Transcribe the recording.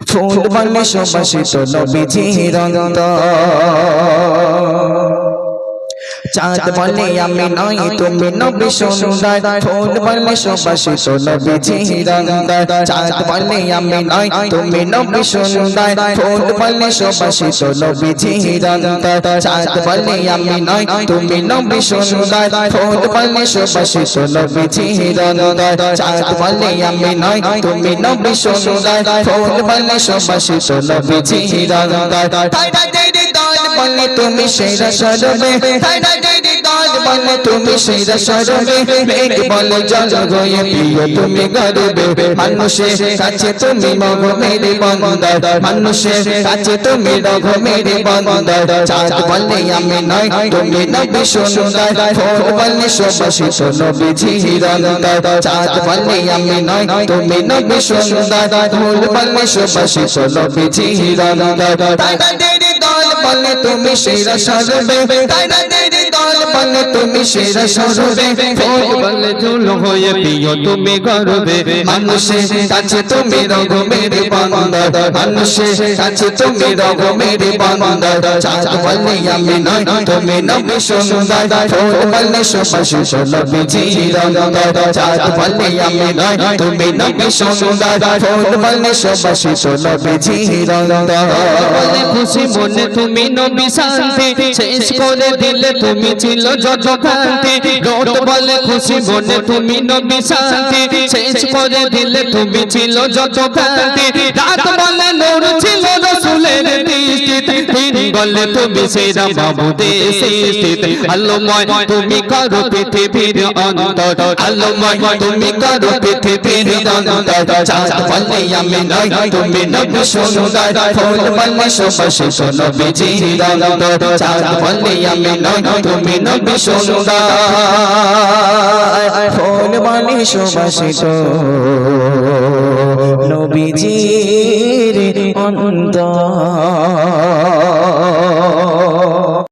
ফুল বলে সুবাসিত নবীজির অন্তর চাঁদ বলে আমি নই তুমি নবী সুন্দর ফুল বলে সুবাসিত নবীজির অন্তর চাঁদ বলে আমি নই তুমি নবী সুন্দর ফুল বলে সুবাসিত নবীজির অন্তর চাঁদ বলে আমি নই তুমি নবী সুন্দর ফুল বলে সুবাসিত নবীজির অন্তর চাঁদ বলে আমি নই তুমি নবী সুন্দর ফুল বলে সুবাসিত নবীজির অন্তর বলে তুমি সেরা সরবে বলে তুমি সেরা সরবে মেঘ বলে জল হয়ে প্রিয় তুমি গর্বে মানুষের কাছে তুমি মগ মেরে বন্দর মানুষের কাছে তুমি রঘ মেরে বন্দর চাঁদ বলে আমি নয় তুমি নবী সুন্দর ফুল বলে সুবাসিত নবীজির অন্তর চাঁদ বলে আমি নয় তুমি নবী সুন্দর ফুল বলে সুবাসিত নবীজির অন্তর বলে তুমি সেরা সরবে বলে তুমি সেরা সরবে ফুল বলে ঝুল হয়ে প্রিয় তুমি গর্বে মানুষের কাছে তুমি রঘ মেরে বন্দর মানুষের কাছে তুমি রঘ মেরে বন্দর চাঁদ বলে আমি নয় তুমি নবী সুন্দর ফুল বলে সুবাসিত নবীজির অন্তর চাঁদ বলে আমি নয় তুমি নবী সুন্দর ফুল বলে সুবাসিত নবীজির অন্তর বলে খুশি মনে তুমি নবী শান্তি শেষ করে দিলে তুমি ছিল যত কান্তি রোদ বলে খুশি মনে তুমি নবী শান্তি শেষ করে দিলে তুমি ছিল যত কান্তি রাত বলে নূর ছিল রাসূলের দৃষ্টিতে দিন বলে তুমি সেরা মাবুদের সৃষ্টিতে আলোময় তুমি করো পৃথিবীর অন্তর আলোময় তুমি করো পৃথিবীর অন্তর চাঁদ বলে আমি নয় তুমি নবী সুন্দর ফুল বলে সুবাসিত নবীজির অন্তর চাঁদ বলে আমি নয় তুমি নবী সুন্দর ফুল বলে সুবাসিত নবীজির